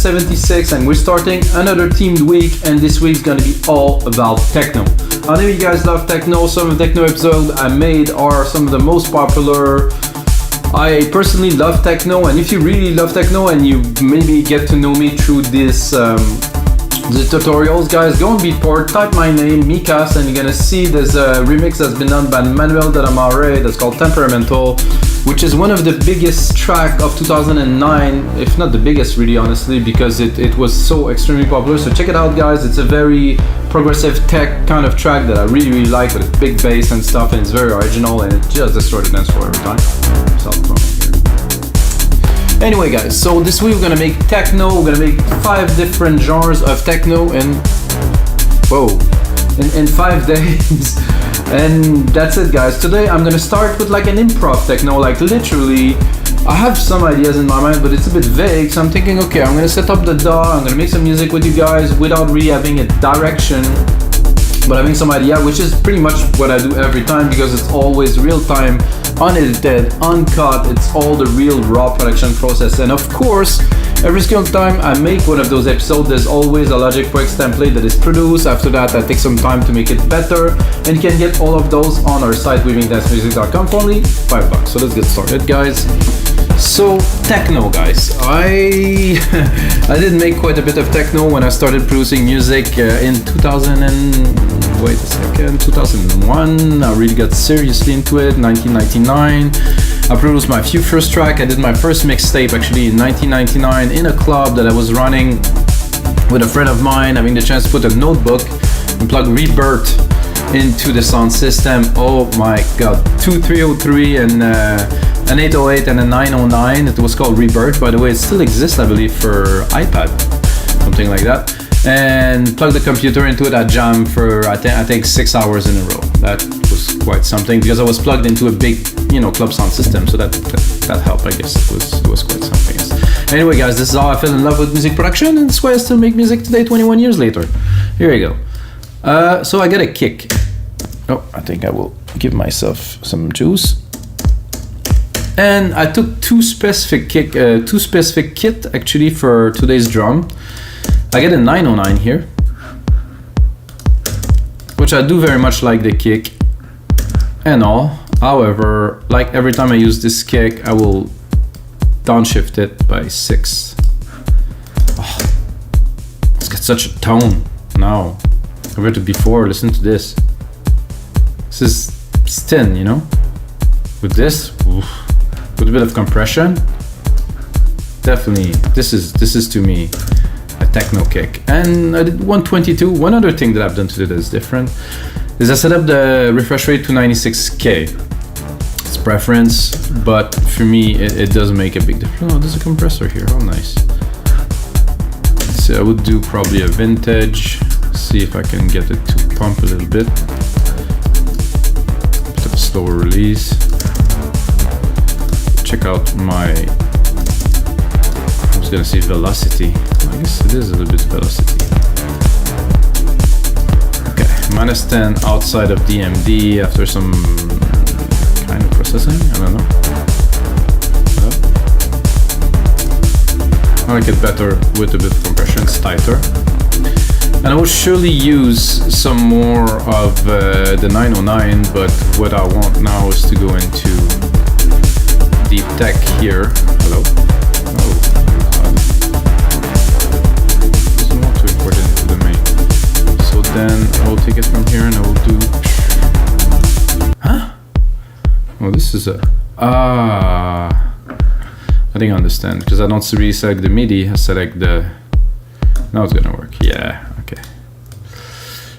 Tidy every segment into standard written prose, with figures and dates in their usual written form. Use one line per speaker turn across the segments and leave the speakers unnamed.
76 and we're starting another themed week, and this week's gonna be all about techno. I know you guys love techno. Some of the techno episodes I made are some of the most popular. I personally love techno, and if you really love techno and you maybe get to know me through this the tutorials, guys, go on Beatport, type my name, Mikas, and you're gonna see there's a remix that's been done by Manuel de la Mare that's called Temperamental, which is one of the biggest track of 2009, if not the biggest, really, honestly, because it was so extremely popular. So check it out, guys. It's a very progressive tech kind of track that I really like, with a big bass and stuff, and it's very original, and it just destroyed the dance floor every time. Anyway, guys, so this week we're gonna make techno. We're gonna make 5 different genres of techno in 5 days. And that's it, guys. Today I'm gonna start with like an improv techno, like literally I have some ideas in my mind, but it's a bit vague, so I'm thinking, okay, I'm gonna set up the DAW, I'm gonna make some music with you guys without really having a direction, but having some idea, which is pretty much what I do every time, because it's always real time, unedited, uncut. It's all the real raw production process. And of course, every single time I make one of those episodes, there's always a Logic Pro X template that is produced. After that, I take some time to make it better, and you can get all of those on our site, weavingdancemusic.com, for only $5. So let's get started, guys. So techno, guys, I did make quite a bit of techno when I started producing music in 2001. I really got seriously into it. 1999, I produced my first track. I did my first mixtape actually in 1999 in a club that I was running with a friend of mine, having the chance to put a notebook and plug Rebirth into the sound system. Oh my god, 2303 and an 808 and a 909. It was called Rebirth, by the way. It still exists, I believe, for iPad, something like that. And plug the computer into it. I jammed for I think 6 hours in a row. That was quite something, because I was plugged into a big, club sound system, so that helped, I guess. It was quite something. Yes. Anyway, guys, this is how I fell in love with music production, and that's why I still make music today, 21 years later. Here we go. So I get a kick. Oh, I think I will give myself some juice. And I took two specific kit actually for today's drum. I get a 909 here, which I do very much like the kick and all. However, like every time I use this kick, I will downshift it by 6. Oh, it's got such a tone now compared to before. Listen to this. This is thin, With this, with a bit of compression, definitely this is to me a techno kick. And I did 122. One other thing that I've done today that is different is I set up the refresh rate to 96K. It's preference, but for me it does make a big difference. Oh, there's a compressor here. Oh, nice. So I would do probably a vintage. See if I can get it to pump a little bit. Bit of a slower release. Check out my, I was gonna say velocity. I guess it is a little bit velocity. Okay, -10 outside of DMD after some kind of processing. I don't know. I like it better with a bit of compression. It's tighter. And I will surely use some more of the 909, but what I want now is to go into deep tech here. Hello. Oh, doesn't want to import it into the main. So then I will take it from here and I will do. Huh? Oh, this is a. I think I understand, because I don't really select the MIDI. I select the. Now it's gonna work. Yeah. Okay.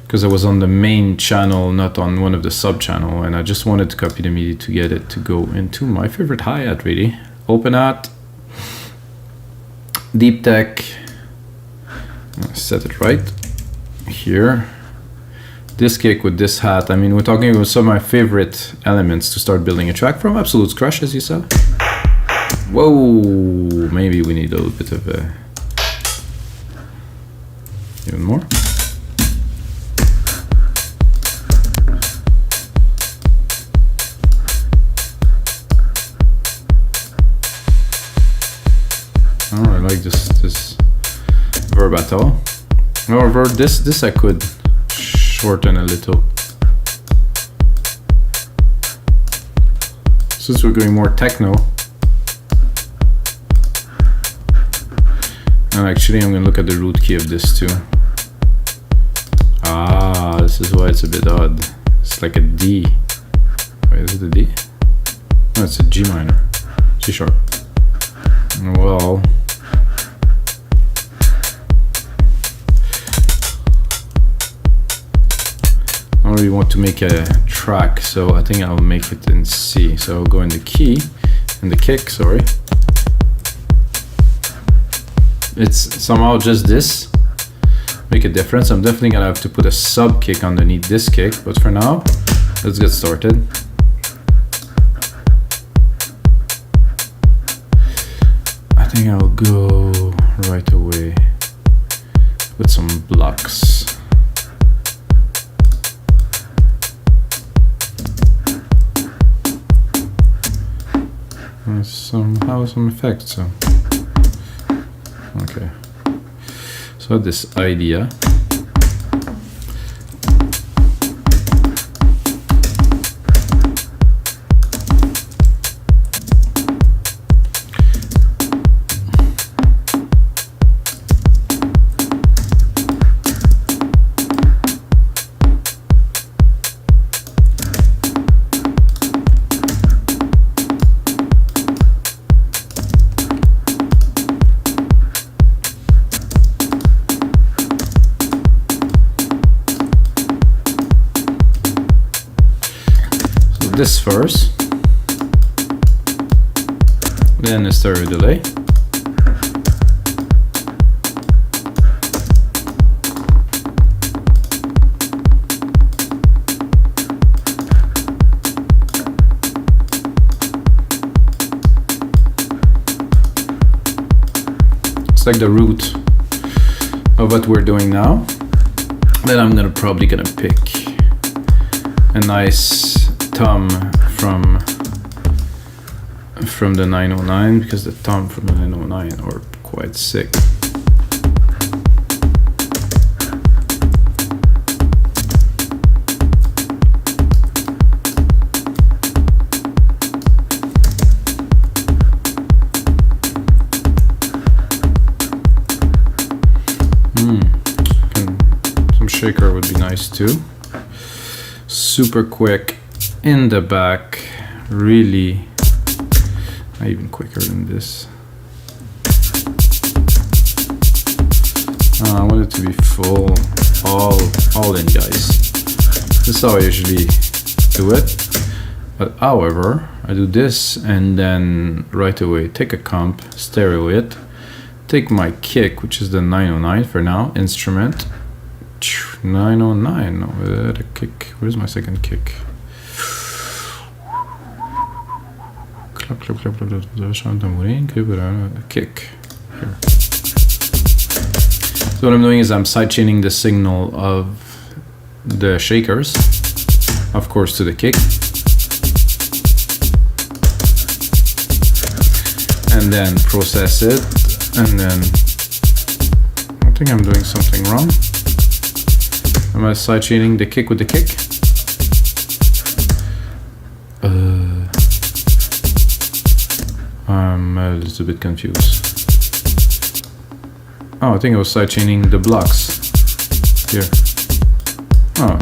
Because I was on the main channel, not on one of the sub-channel, and I just wanted to copy the MIDI to get it to go into my favorite hi-hat, really. Open hat, deep tech, set it right here. This kick with this hat, I mean, we're talking about some of my favorite elements to start building a track from. Absolute crush, as you saw. Whoa, maybe we need a little bit of even more. Oh, I like this reverb at all. However, this I could shorten a little. Since we're going more techno. And actually I'm gonna look at the root key of this too. Ah, this is why it's a bit odd. It's like a D. Wait, is it a D? No, it's a G minor. G sharp. Well, I don't really want to make a track, so I think I'll make it in C. So I'll go in the key, in the kick, sorry. It's somehow just this. Make a difference. I'm definitely gonna have to put a sub kick underneath this kick, but for now, let's get started. I think I'll go right away with some blocks. Somehow some effects. So. Okay. So this idea. This first, then a stereo delay, it's like the root of what we're doing now. Then I'm probably gonna pick a nice tom from the 909, because the tom from the 909 are quite sick. Some shaker would be nice too. Super quick. In the back, really, even quicker than this. I want it to be full, all in, guys. This is how I usually do it. But however, I do this and then right away take a comp, stereo it, take my kick, which is the 909 for now, instrument. 909, no, the kick. Where's my second kick? Kick. Here. So what I'm doing is I'm sidechaining the signal of the shakers, of course, to the kick, and then process it, and then I think I'm doing something wrong. Am I sidechaining the kick with the kick? I'm a little bit confused. Oh, I think I was sidechaining the blocks here. Oh,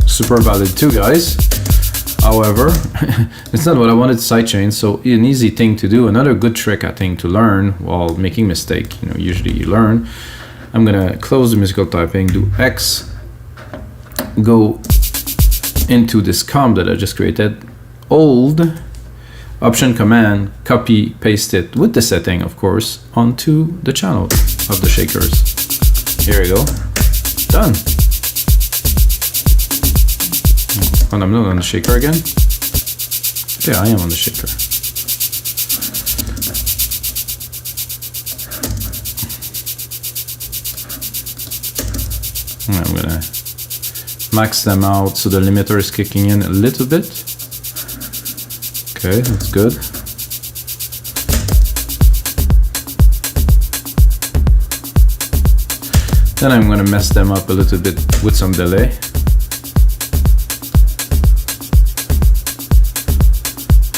super valid too, guys. However, it's not what I wanted to sidechain, so an easy thing to do, another good trick I think to learn while making mistake, you know, usually you learn. I'm gonna close the musical typing, do X, go into this comp that I just created, hold, Option Command, copy, paste it with the setting, of course, onto the channel of the shakers. Here we go. Done. And I'm not on the shaker again. Yeah, I am on the shaker. I'm gonna max them out so the limiter is kicking in a little bit. Okay, that's good. Then I'm gonna mess them up a little bit with some delay.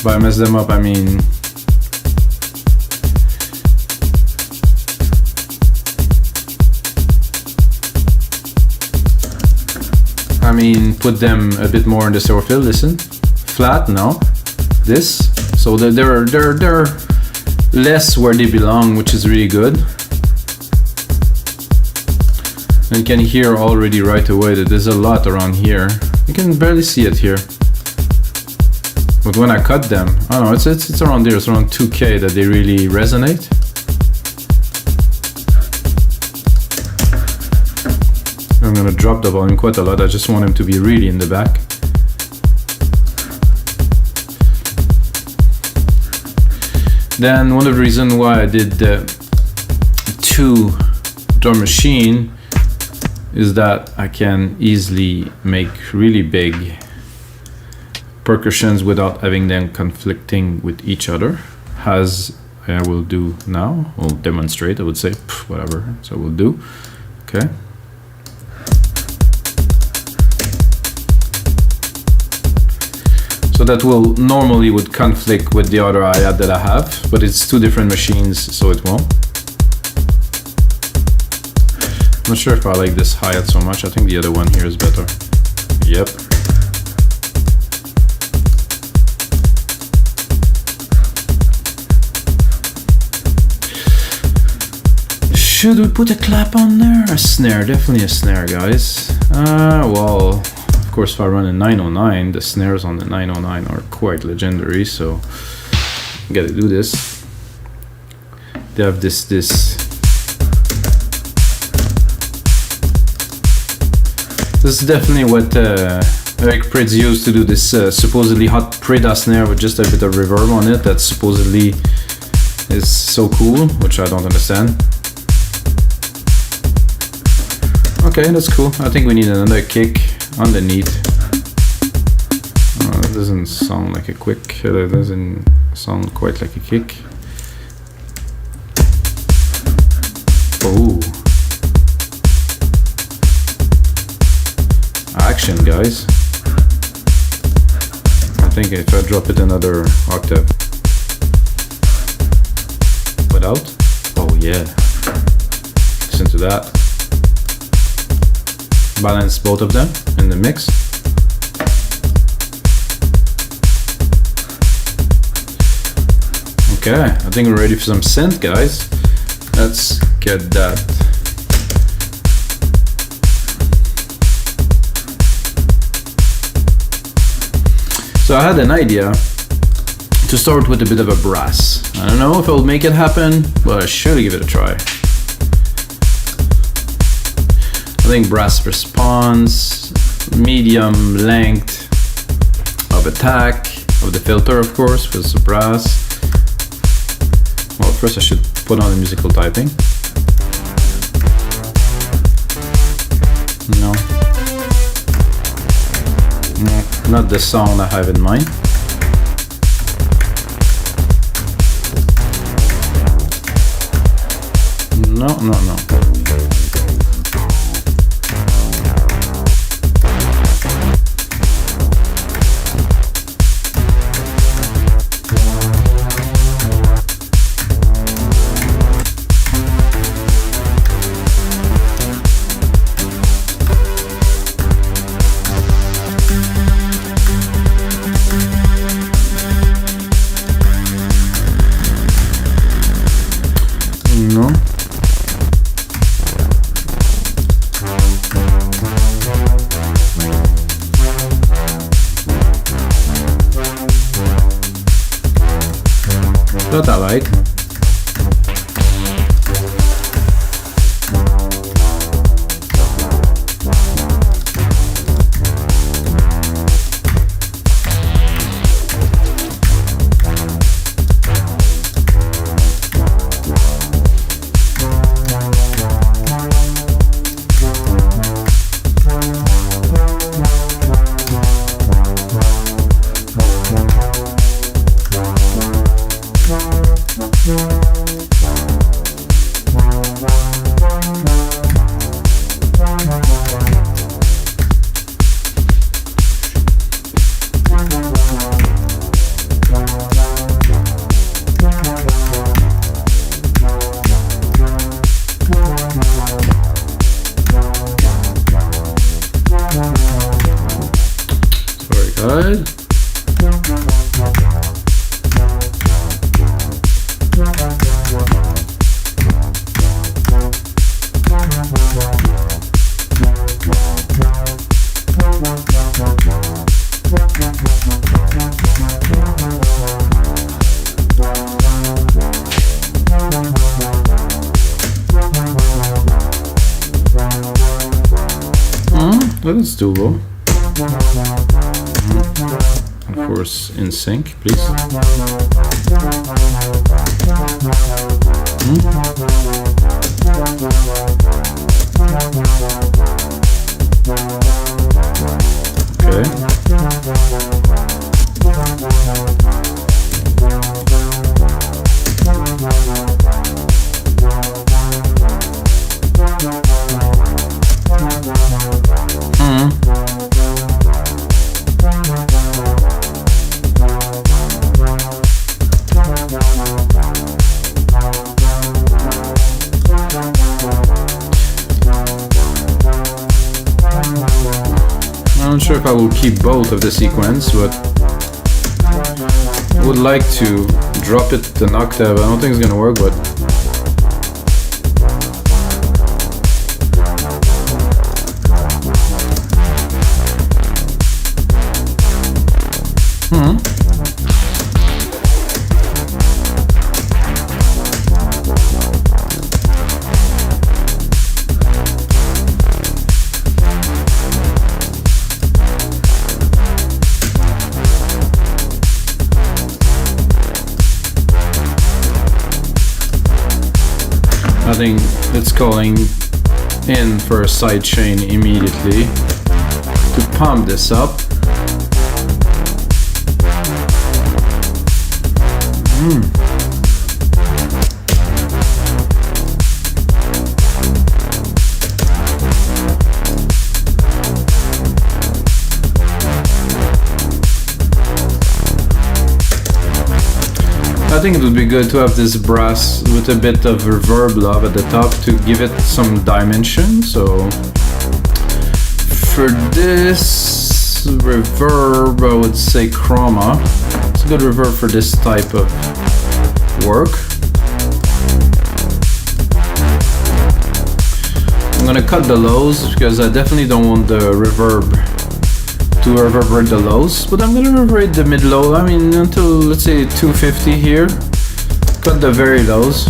By mess them up, I mean put them a bit more in the silver fill. Listen, flat now. This, so they're less where they belong, which is really good. And you can hear already right away that there's a lot around here. You can barely see it here, but when I cut them, I don't know, it's around there. It's around 2K that they really resonate. I'm gonna drop the volume quite a lot. I just want him to be really in the back. Then one of the reasons why I did the 2 drum machine is that I can easily make really big percussions without having them conflicting with each other, as I will do now. I'll demonstrate, I would say, whatever, so we'll do. Okay. So that will normally would conflict with the other hi-hat that I have, but it's 2 different machines, so it won't. I'm not sure if I like this hi-hat so much. I think the other one here is better. Yep. Should we put a clap on there? A snare, definitely a snare, guys. Well, of course, if I run a 909, the snares on the 909 are quite legendary, so I gotta do this. They have this. This is definitely what Eric Prydz used to do this supposedly hot Prida snare with just a bit of reverb on it. That supposedly is so cool, which I don't understand. Okay, that's cool. I think we need another kick underneath. That doesn't sound like a quick. That doesn't sound quite like a kick. Oh. Action, guys. I think if I drop it another octave. Without? Oh yeah. Listen to that. Balance both of them in the mix. Okay, I think we're ready for some synth, guys. Let's get that. So I had an idea to start with a bit of a brass. I don't know if I'll make it happen, but I should give it a try. I think brass response, medium length of attack of the filter, of course, with the brass. Well, first I should put on the musical typing. No, not the sound I have in mind. No. That I like. Well, that's doable. Of course, in sync, please. Okay. I'm not sure if I will keep both of the sequence, but I would like to drop it an octave. I don't think it's gonna work, but I think it's calling in for a sidechain immediately to pump this up. I think it would be good to have this brass with a bit of reverb lob at the top to give it some dimension. So for this reverb, I would say chroma. It's a good reverb for this type of work. I'm gonna cut the lows because I definitely don't want the reverb to reverberate the lows, but I'm gonna reverberate the mid-low, I mean until let's say 250 here. Cut the very lows.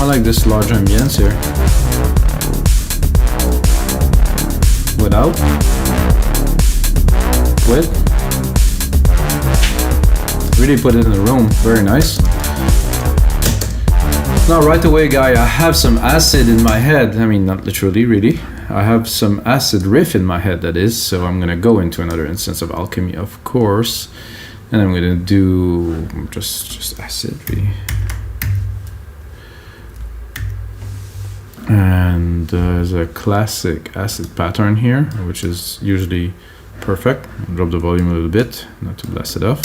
I like this large ambience here. Without. With. Really put it in the room, very nice. Now right away, guy, I have some acid in my head. I mean, not literally, really. I have some acid riff in my head, that is. So I'm gonna go into another instance of alchemy, of course. And I'm gonna do just acid, really. And there's a classic acid pattern here, which is usually perfect. I'll drop the volume a little bit, not to blast it off.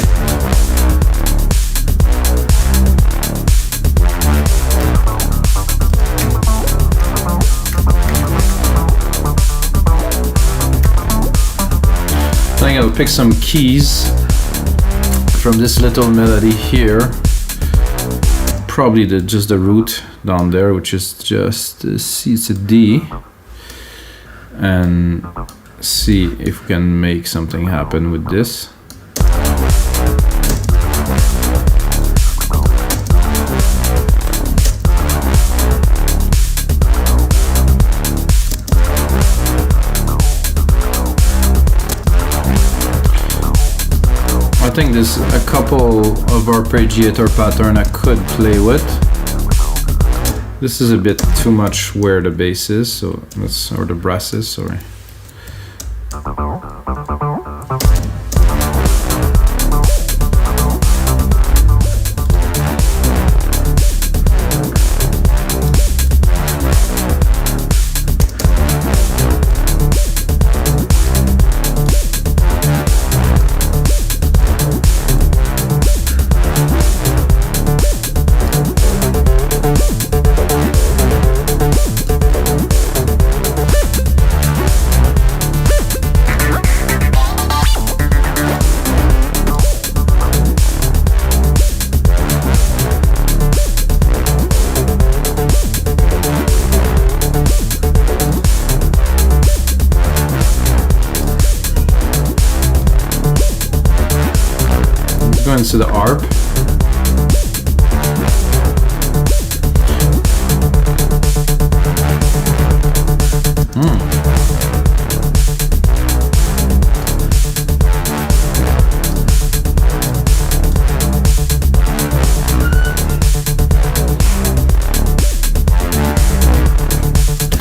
I think I'll pick some keys from this little melody here. Probably just the root down there, which is just a C, it's a D, and see if we can make something happen with this. I think there's a couple of arpeggiator pattern I could play with. This is a bit too much where the bass is, so let's, or the brass is, sorry. sequence to the harp.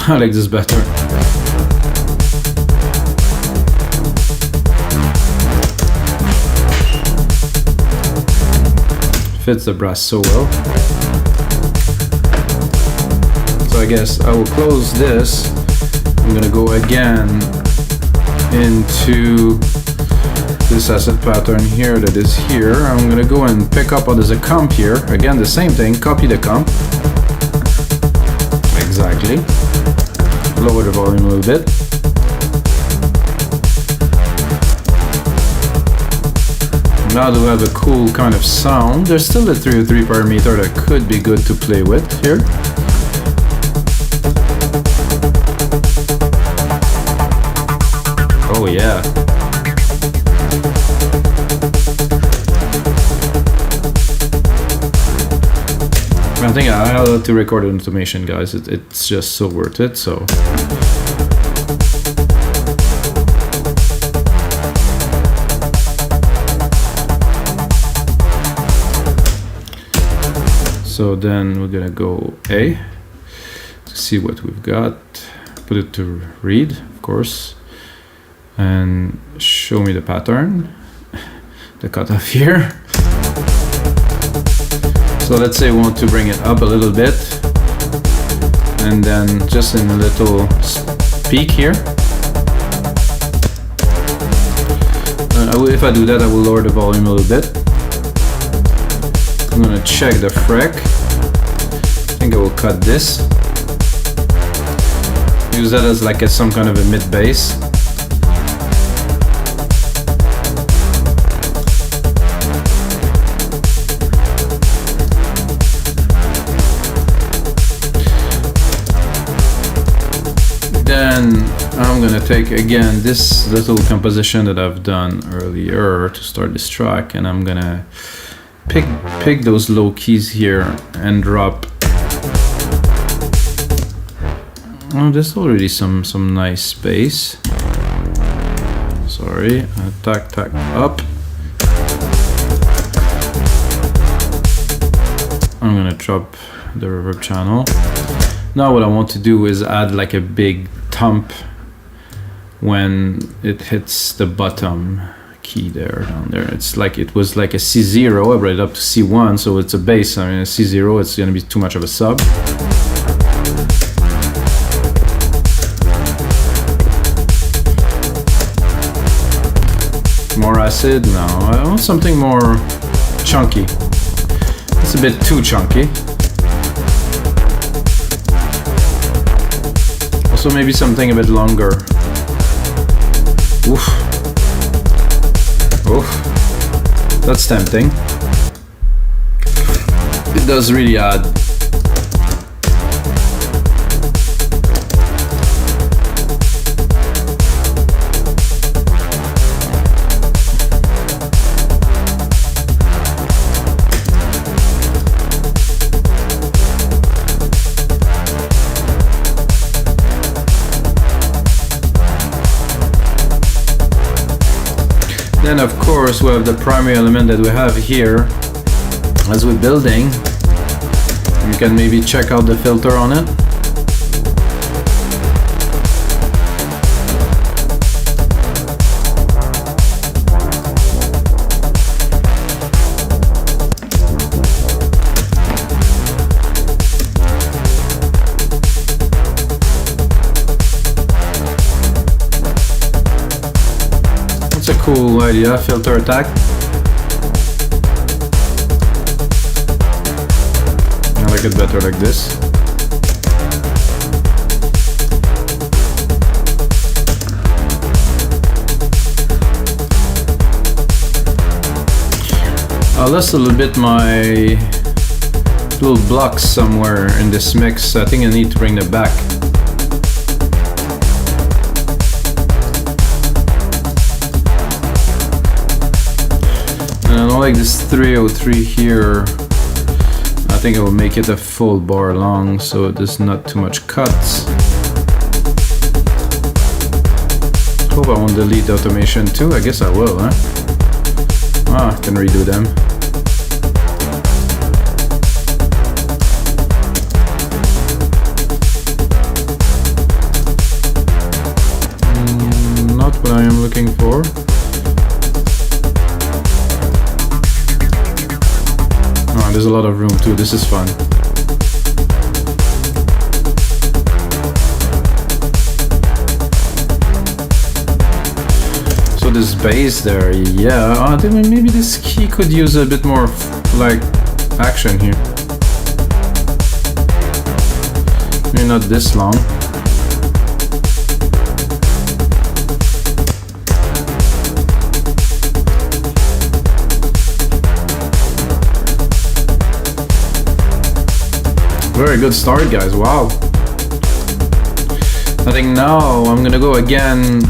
I like this better. Fits the brass so well. So I guess I will close this. I'm gonna go again into this asset pattern here that is here. I'm gonna go and pick up, there's a comp here. Again, the same thing, copy the comp. Exactly. Lower the volume a little bit. Now do we have a cool kind of sound. There's still a 303 parameter that could be good to play with here. Oh yeah. I think I love to record an automation, guys. It's just so worth it. So then we're gonna go A to see what we've got. Put it to read, of course, and show me the pattern, the cutoff here. So let's say we want to bring it up a little bit, and then just in a little peak here. If I do that, I will lower the volume a little bit. I'm gonna check the freq. I think I will cut this. Use that as like some kind of a mid bass. Then I'm gonna take again this little composition that I've done earlier to start this track, and I'm gonna pick those low keys here and drop. Oh, there's already some nice bass. Sorry, tack up. I'm gonna drop the reverb channel. Now what I want to do is add like a big thump when it hits the bottom key there, down there. It's like, it was like a C0, I brought it up to C1, so it's a bass. I mean, a C0, it's gonna be too much of a sub. More acid? No, I want something more chunky. It's a bit too chunky. Also maybe something a bit longer. Oof. Oof. That's tempting. It does really add. Then of course we have the primary element that we have here as we're building. You can maybe check out the filter on it. Cool idea, filter attack. I like it better like this. I lost a little bit my little blocks somewhere in this mix. I think I need to bring them back. And I don't like this 303 here. I think it will make it a full bar long, so there's not too much cuts. Hope I won't delete the automation too. I guess I will, huh? Ah, I can redo them. Not what I am looking for. Oh, there's a lot of room too. This is fun. So this bass there, yeah. I think maybe this key could use a bit more like action here. Maybe not this long. Very good start, guys. Wow. I think now I'm gonna go again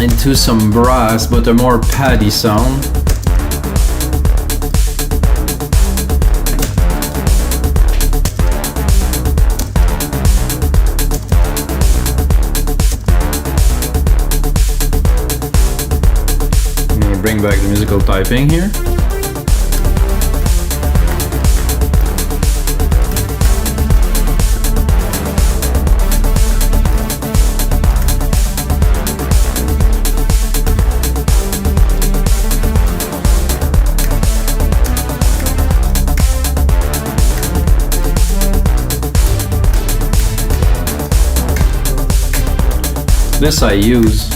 into some brass, but a more paddy sound. I'm gonna bring back the musical typing here. This I use.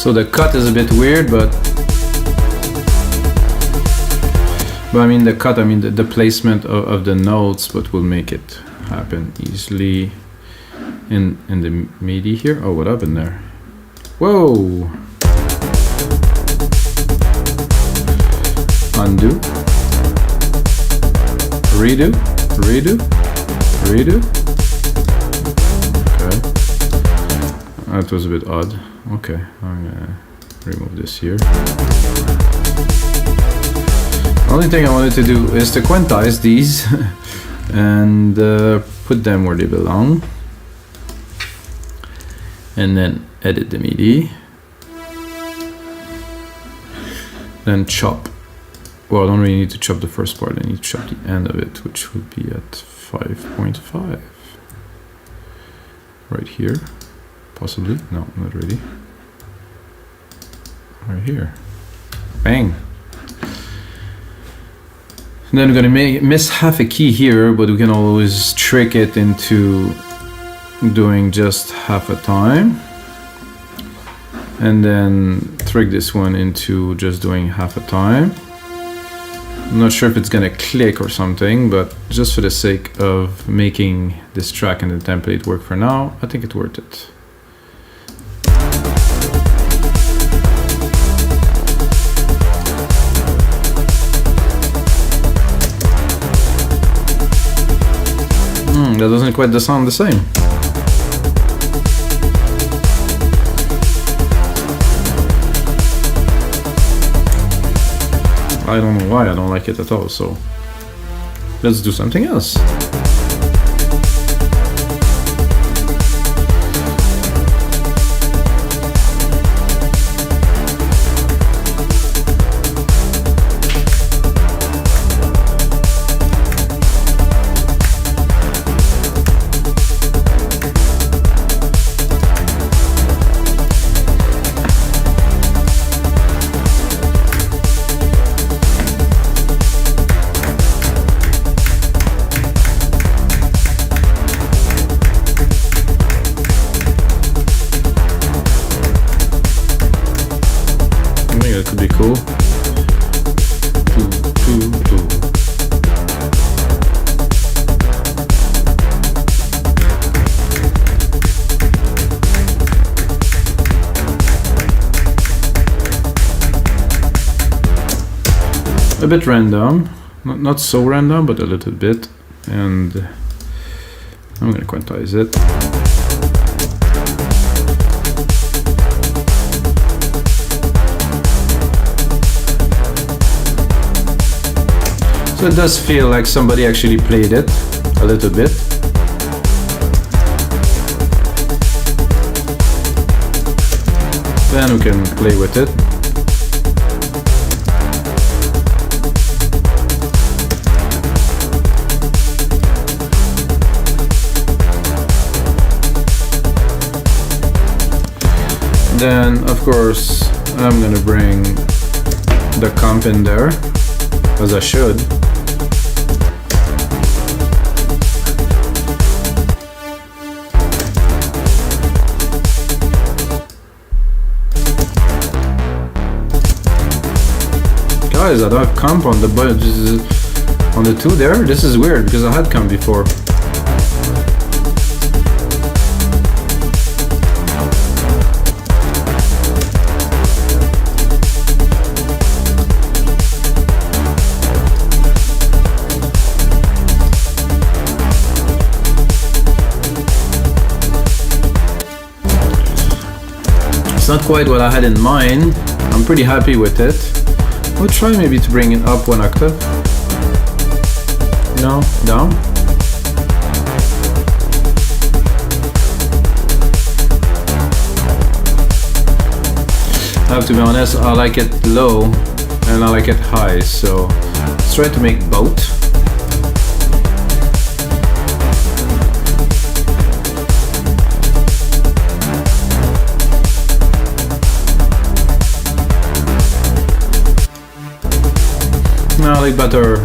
So the cut is a bit weird, but I mean the cut, I mean the placement of the notes, but we'll make it happen easily in the MIDI here. Oh, what happened there? Whoa! Undo. Redo. Redo. Redo. Okay. That was a bit odd. Okay, I'm gonna remove this here. The only thing I wanted to do is to quantize these and put them where they belong, and then edit the MIDI, then chop. Well, I don't really need to chop the first part, I need to chop the end of it, which would be at 5.5 right here. Possibly, no, not really. Right here, bang. And then we're gonna miss half a key here, but we can always trick it into doing just half a time, and then trick this one into just doing half a time. I'm not sure if it's gonna click or something, but just for the sake of making this track and the template work for now, I think it's worth it. That doesn't quite sound the same. I don't know why I don't like it at all, so let's do something else. A bit random, not so random, but a little bit, and I'm gonna quantize it. So it does feel like somebody actually played it a little bit. Then we can play with it. Then, of course, I'm gonna bring the comp in there, as I should. Guys, I don't have comp on the two there. This is weird because I had comp before. Not quite what I had in mind. I'm pretty happy with it. We'll try maybe to bring it up one octave. No, down. I have to be honest, I like it low and I like it high, so let's try to make both. No, I like better.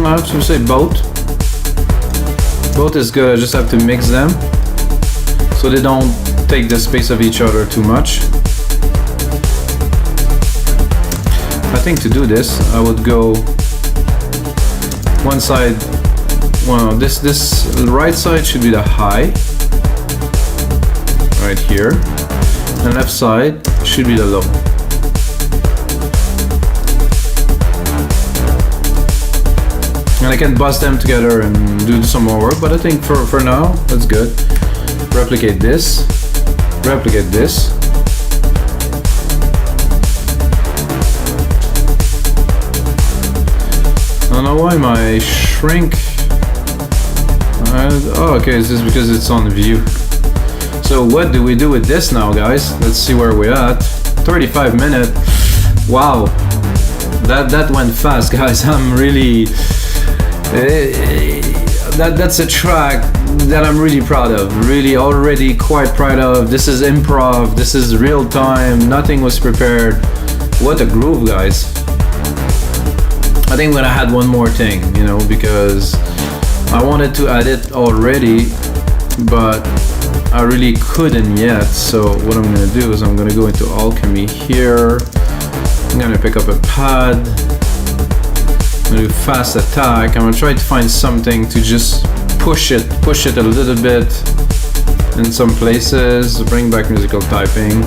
I have to say both. Both is good, I just have to mix them so they don't take the space of each other too much. I think to do this, I would go one side. Well, this right side should be the high, right here, and left side should be the low. And I can bust them together and do some more work, but I think for now, that's good. Replicate this, replicate this. I don't know why my shrink. Oh, okay, it's just because it's on view. So what do we do with this now, guys? Let's see where we're at. 35 minutes. Wow, that went fast, guys. I'm really that's a track that I'm really proud of. Really, already quite proud of. This is improv. This is real time. Nothing was prepared. What a groove, guys. I think I'm gonna add one more thing, you know, because I wanted to add it already, but I really couldn't yet. So what I'm gonna do is I'm gonna go into Alchemy here. I'm gonna pick up a pad. I'm gonna do fast attack. I'm gonna try to find something to just push it a little bit in some places. Bring back musical typing.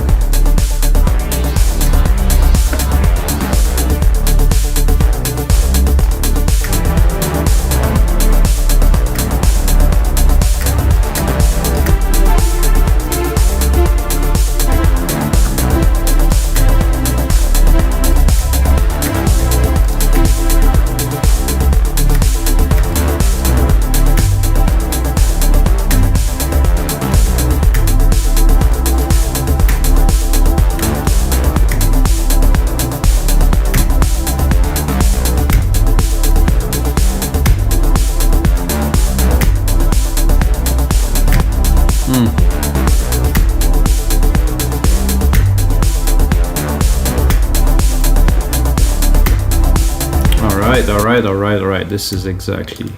Alright. This is exactly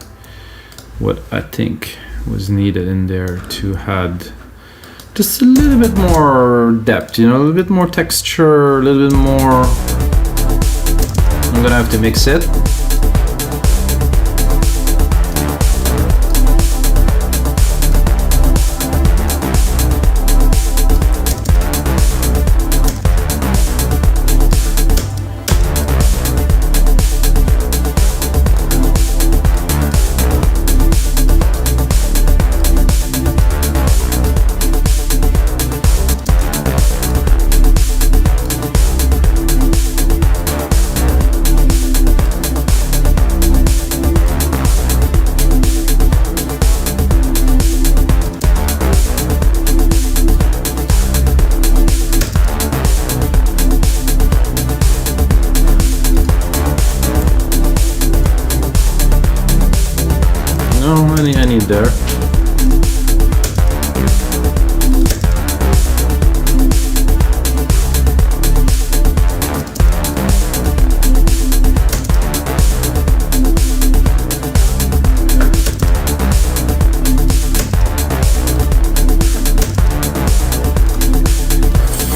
what I think was needed in there to add just a little bit more depth, you know, a little bit more texture, a little bit more. I'm gonna have to mix it. I need there.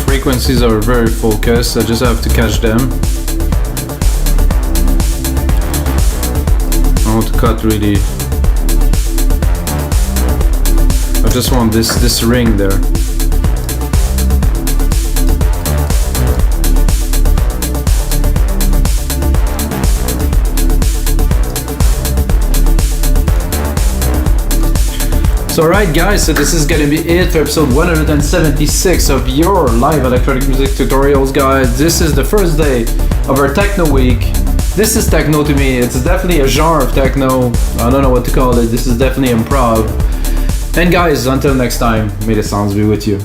Frequencies are very focused, I just have to catch them. I want to cut really. I just want this ring there. So alright guys, so this is gonna be it for episode 176 of your live electronic music tutorials, guys. This is the first day of our techno week. This is techno to me. It's definitely a genre of techno. I don't know what to call it. This is definitely improv. And guys, until next time, may the sounds be with you.